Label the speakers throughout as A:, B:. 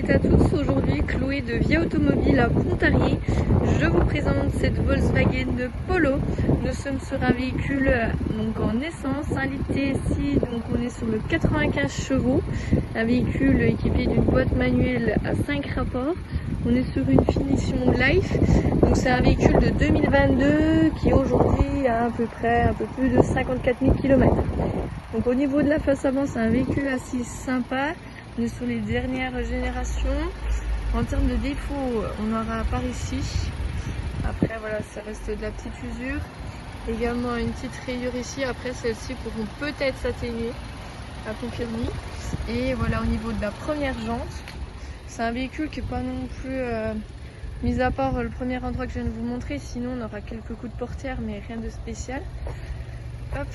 A: toutes et à tous, aujourd'hui Chloé de Via Automobile à Pontarlier. Je vous présente cette Volkswagen Polo. Nous sommes sur un véhicule donc en essence, 1 litre TSI, donc on est sur le 95 chevaux. Un véhicule équipé d'une boîte manuelle à 5 rapports. On est sur une finition Life. Donc c'est un véhicule de 2022 qui aujourd'hui a à peu près un peu plus de 54 000 km. Donc au niveau de la face avant, c'est un véhicule assez sympa. On est sur les dernières générations. En termes de défauts, on aura par ici. Après voilà, ça reste de la petite usure. Également une petite rayure ici. Après celles-ci pourront peut-être s'atténuer, à confirmer. Et voilà, au niveau de la première jante, c'est un véhicule qui n'est pas non plus, mis à part le premier endroit que je viens de vous montrer, sinon on aura quelques coups de portière mais rien de spécial. Hop.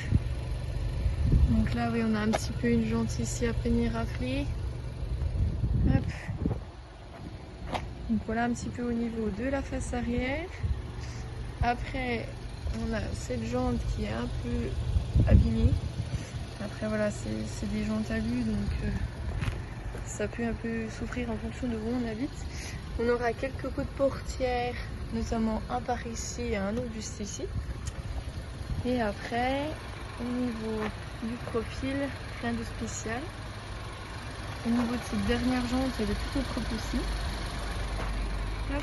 A: Donc là oui, on a un petit peu une jante ici à peine raflée. Hop. Donc voilà un petit peu au niveau de la face arrière. Après on a cette jante qui est un peu abîmée. Après voilà, c'est des jantes alu, donc ça peut un peu souffrir en fonction de où on habite. On aura quelques coups de portière, notamment un par ici et un autre juste ici. Et après, au niveau du profil, rien de spécial. Au niveau de cette dernière jante, elle est tout autre aussi. Hop.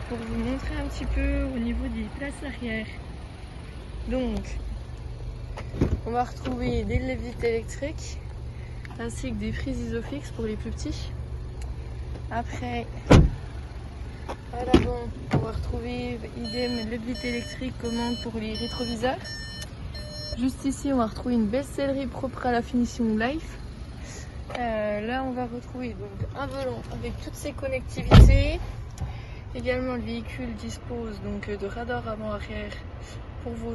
A: Pour vous montrer un petit peu au niveau des places arrière. Donc, on va retrouver des leviers électriques ainsi que des prises isofix pour les plus petits. Après, à l'avant, on va retrouver idem levier électrique commande pour les rétroviseurs. Juste ici, on va retrouver une belle sellerie propre à la finition Life. Là, on va retrouver donc un volant avec toutes ses connectivités. Également, le véhicule dispose donc de radar avant-arrière pour vos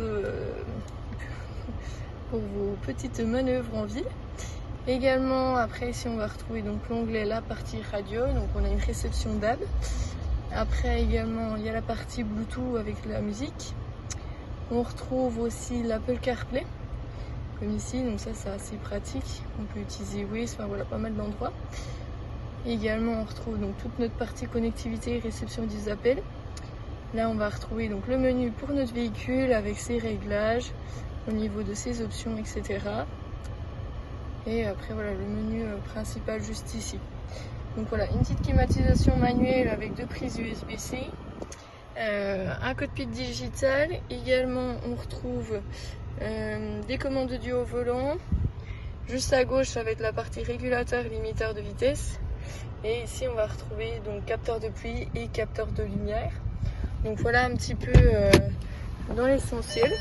A: petites manœuvres en ville. Également, après ici, on va retrouver donc l'onglet la partie radio, donc on a une réception DAB. Après également, il y a la partie Bluetooth avec la musique. On retrouve aussi l'Apple CarPlay, comme ici, donc ça c'est assez pratique. On peut utiliser Waze, enfin voilà, pas mal d'endroits. Également, on retrouve donc toute notre partie connectivité et réception des appels. Là, on va retrouver donc le menu pour notre véhicule avec ses réglages, au niveau de ses options, etc. Et après voilà le menu principal juste ici. Donc voilà, une petite climatisation manuelle avec 2 prises USB-C, un cockpit digital. Également on retrouve des commandes audio au volant. Juste à gauche ça va être la partie régulateur et limiteur de vitesse. Et ici on va retrouver donc capteur de pluie et capteur de lumière. Donc voilà un petit peu dans l'essentiel.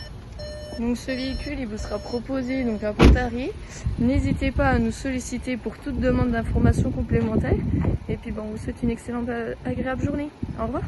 A: Donc ce véhicule il vous sera proposé donc à Pontarlier. N'hésitez pas à nous solliciter pour toute demande d'informations complémentaires. Et puis on vous souhaite une excellente agréable journée. Au revoir.